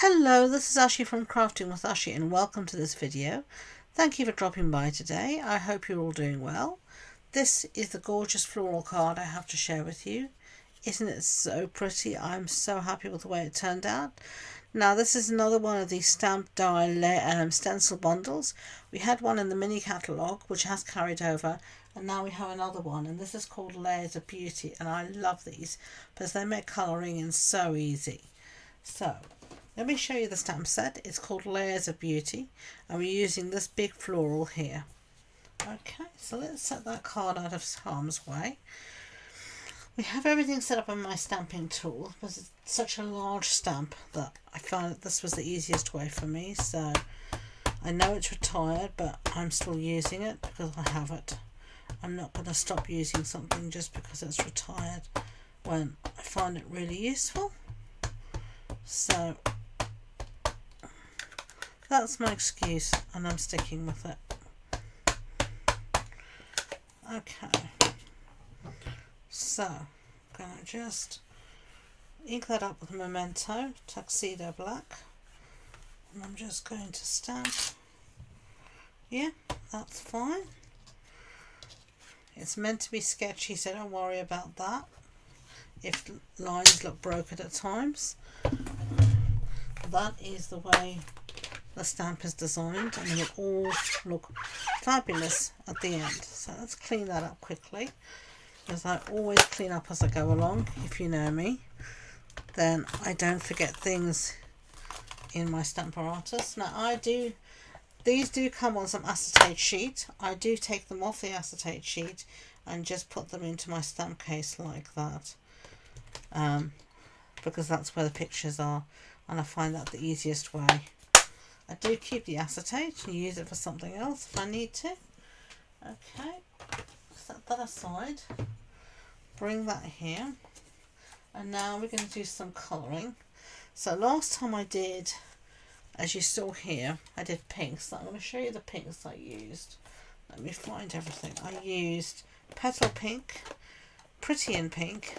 Hello, this is Ashee from Crafting with Ashee and welcome to this video. Thank you for dropping by today. I hope you're all doing well. This is the gorgeous floral card I have to share with you. Isn't it so pretty? I'm so happy with the way it turned out. Now this is another one of these stamp die stencil bundles. We had one in the mini catalogue which has carried over, and now we have another one, and this is called Layers of Beauty, and I love these because they make colouring in so easy. So let me show you the stamp set. It's called Layers of Beauty, and we're using this big floral here. Okay, so let's set that card out of harm's way. We have everything set up on my stamping tool because it's such a large stamp that I found that this was the easiest way for me. So I know it's retired, but I'm still using it because I have it. I'm not going to stop using something just because it's retired when I find it really useful. So that's my excuse, and I'm sticking with it. Okay, so I'm going to just ink that up with a Memento Tuxedo Black, and I'm just going to stamp. Yeah, that's fine. It's meant to be sketchy, so don't worry about that if lines look broken at times. That is the way the stamp is designed, and it will all look fabulous at the end. So let's clean that up quickly, because I always clean up as I go along. If you know me, then I don't forget things in my stamp apparatus. Now these do come on some acetate sheet. I do take them off the acetate sheet and just put them into my stamp case like that, because that's where the pictures are, and I find that the easiest way. I do keep the acetate and use it for something else if I need to. Okay, set that aside, bring that here, and now we're going to do some colouring. So last time I did, as you saw here, I did pinks. So I'm going to show you the pinks I used. Let me find everything. I used Petal Pink, Pretty in Pink,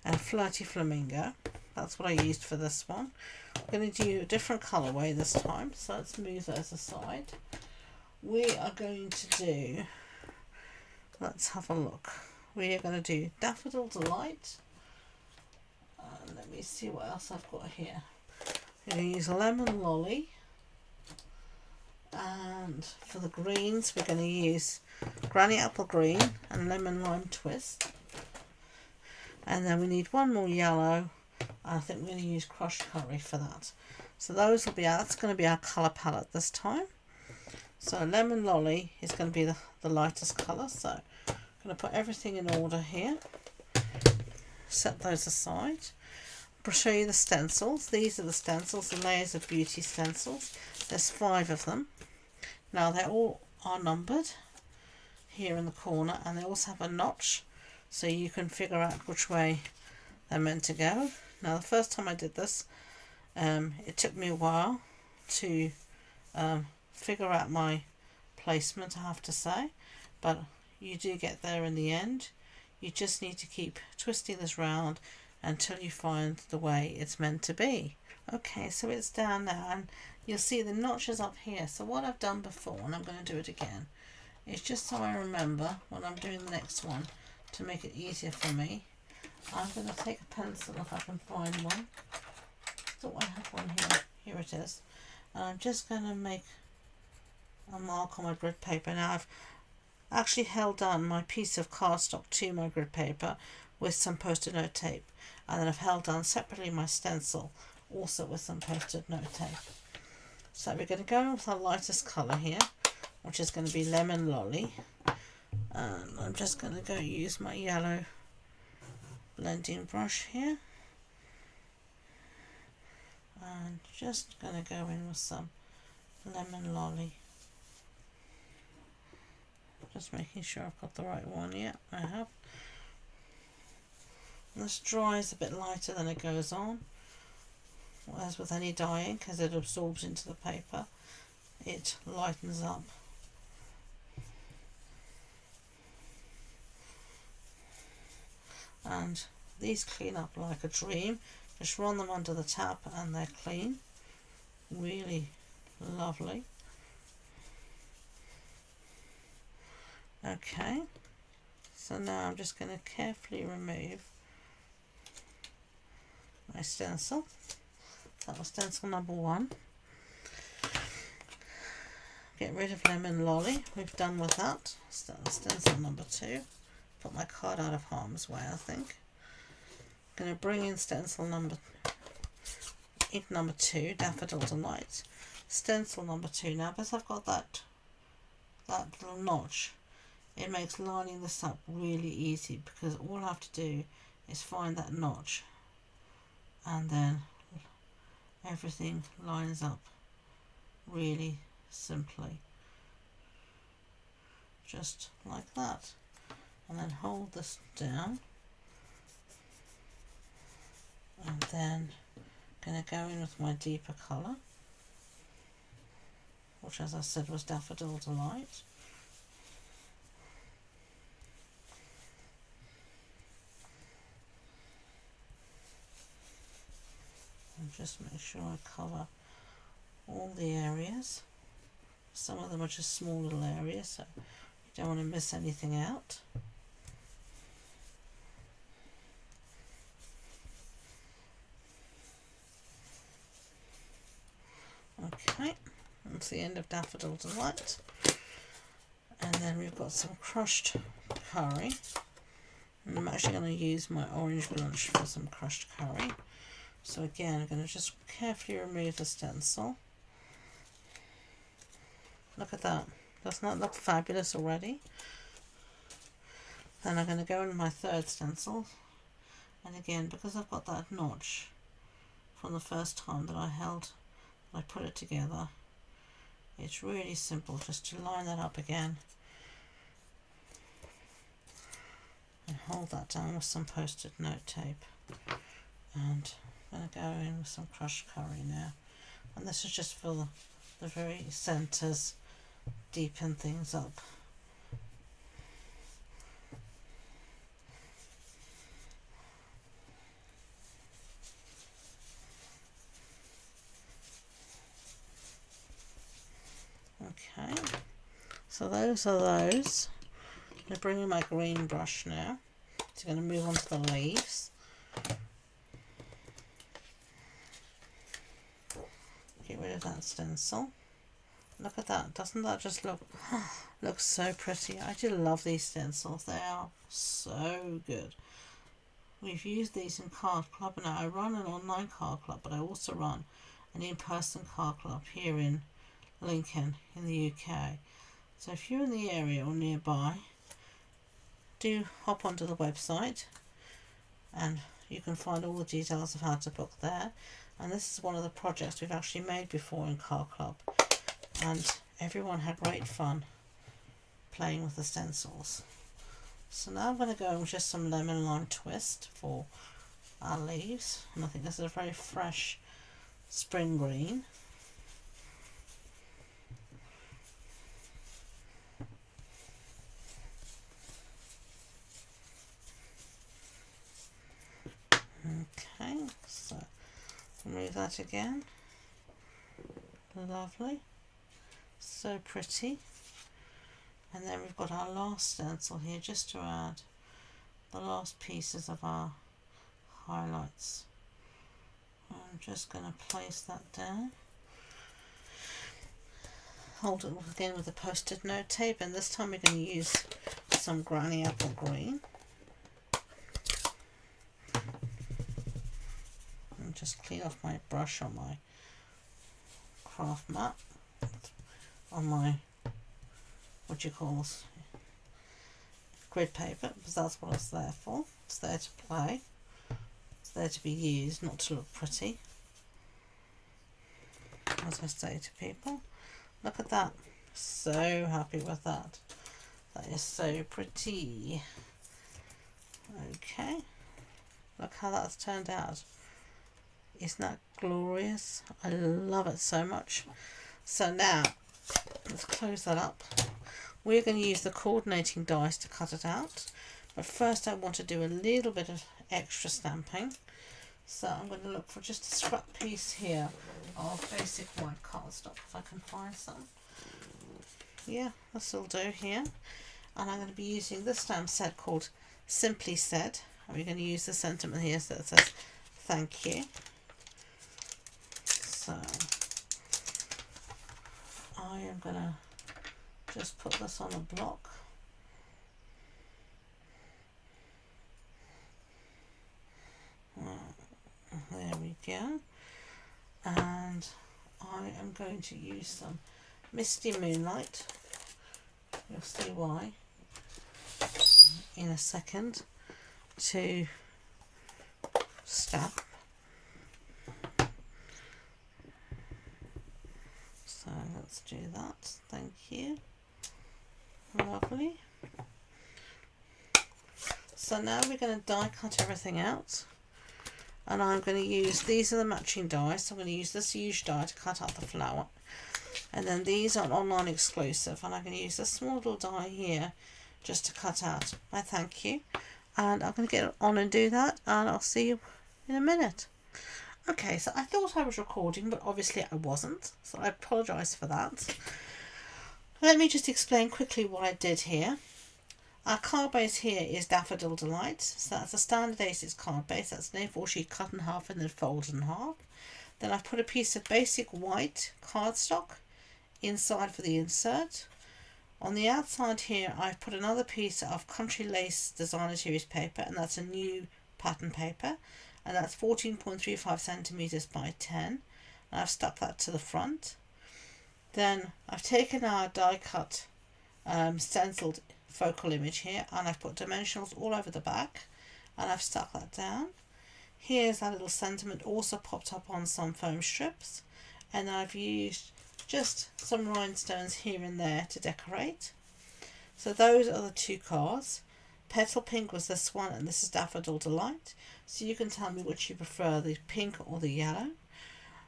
and Flirty Flamingo. That's what I used for this one. I'm going to do a different colourway this time, so let's move those aside. We are going to do, let's have a look. We are going to do Daffodil Delight. Let me see what else I've got here. I'm going to use Lemon Lolly, and for the greens we're going to use Granny Apple Green and Lemon Lime Twist, and then we need one more yellow. I think we're going to use Crushed Curry for that. So those will be that's going to be our colour palette this time. So Lemon Lolly is going to be the lightest colour, so I'm going to put everything in order here, set those aside. I'll show you the stencils. These are the stencils, the Layers of Beauty stencils. There's 5 of them. Now they all are numbered here in the corner, and they also have a notch so you can figure out which way they're meant to go. Now the first time I did this, it took me a while to figure out my placement, I have to say, but you do get there in the end. You just need to keep twisting this round until you find the way it's meant to be. Okay, so it's down now, and you'll see the notches up here. So what I've done before, and I'm going to do it again, is just so I remember when I'm doing the next one, to make it easier for me, I'm going to take a pencil if I can find one. So I have one here. Here it is. And I'm just going to make a mark on my grid paper. Now I've actually held down my piece of cardstock to my grid paper with some post-it note tape, and then I've held down separately my stencil also with some post-it note tape. So we're going to go with our lightest colour here, which is going to be Lemon Lolly, and I'm just going to go use my yellow blending brush here, and just going to go in with some Lemon Lolly. Just making sure I've got the right one. Yeah, I have. This dries a bit lighter than it goes on, as with any dyeing, because it absorbs into the paper, it lightens up. And these clean up like a dream. Just run them under the tap and they're clean. really lovely. Okay, so now I'm just going to carefully remove my stencil. That was stencil number 1. Get rid of lemon lolly. We've done with that. Stencil number 2. Put my card out of harm's way, I think. Going to bring in stencil number 2, Daffodil Delight. Stencil number 2. Now, because I've got that little notch, it makes lining this up really easy, because all I have to do is find that notch, and then everything lines up really simply, just like that. And then hold this down, and then going to go in with my deeper colour, which, as I said, was Daffodil Delight. And just make sure I cover all the areas. Some of them are just small little areas, so you don't want to miss anything out. Okay, that's the end of Daffodil Delight. And then we've got some crushed curry. And I'm actually going to use my orange blush for some crushed curry. So again, I'm going to just carefully remove the stencil. Look at that. Doesn't that look fabulous already? Then I'm going to go in my third stencil. And again, because I've got that notch from the first time that I put it together, it's really simple just to line that up again. And hold that down with some post-it note tape. And I'm going to go in with some crushed curry now. And this is just for the very centres, deepen things up. Okay, so those are those. I'm going to bring in my green brush now. So I'm going to move on to the leaves. Get rid of that stencil. Look at that. Doesn't that just look so pretty? I do love these stencils. They are so good. We've used these in Card Club. Now, I run an online card club, but I also run an in-person card club here in Lincoln in the UK. So if you're in the area or nearby, do hop onto the website and you can find all the details of how to book there. And this is one of the projects we've actually made before in Card Club, and everyone had great fun playing with the stencils. So now I'm going to go in with just some lemon lime twist for our leaves, and I think this is a very fresh spring green. Okay, so remove that again. Lovely, so pretty. And then we've got our last stencil here, just to add the last pieces of our highlights. I'm just going to place that down. Hold it again with a post-it note tape, and this time we're going to use some Granny Apple Green. And just clean off my brush on my craft mat, on my, what do you call this, grid paper, because that's what it's there for. It's there to play. It's there to be used, not to look pretty. As I say to people, look at that. So happy with that. That is so pretty. Okay, look how that's turned out. Isn't that glorious? I love it so much. So now, let's close that up. We're going to use the coordinating dies to cut it out. But first I want to do a little bit of extra stamping. So I'm going to look for just a scrap piece here of basic white cardstock if I can find some. Yeah, this will do here. And I'm going to be using this stamp set called Simply Said. And we're going to use the sentiment here so it says thank you. So I am going to just put this on a block. There we go. And I am going to use some Misty Moonlight. You'll see why in a second to stamp. So let's do that. Thank you. Lovely. So now we're going to die cut everything out. And I'm going to use, these are the matching dies, so I'm going to use this huge die to cut out the flower. And then these are online exclusive, and I'm going to use this small little die here just to cut out my thank you. And I'm going to get on and do that, and I'll see you in a minute. Okay, so I thought I was recording, but obviously I wasn't, so I apologise for that. Let me just explain quickly what I did here. Our card base here is Daffodil Delight, so that's a standard A6 card base. That's an A4 sheet cut in half and then folded in half. Then I've put a piece of basic white cardstock inside for the insert. On the outside here I've put another piece of Country Lace Designer Series paper, and that's a new pattern paper, and that's 14.35 centimeters by 10, and I've stuck that to the front. Then I've taken our die cut stenciled focal image here, and I've put dimensionals all over the back, and I've stuck that down. Here's our little sentiment also popped up on some foam strips, and I've used just some rhinestones here and there to decorate. So those are the two cards. Petal Pink was this one, and this is Daffodil Delight. So you can tell me which you prefer, the pink or the yellow.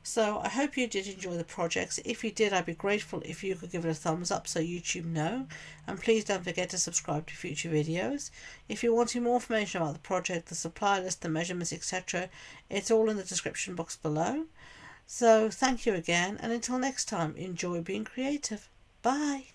So I hope you did enjoy the projects. If you did, I'd be grateful if you could give it a thumbs up so YouTube know. And please don't forget to subscribe to future videos. If you're wanting more information about the project, the supply list, the measurements, etc., it's all in the description box below. So thank you again, and until next time, enjoy being creative. Bye.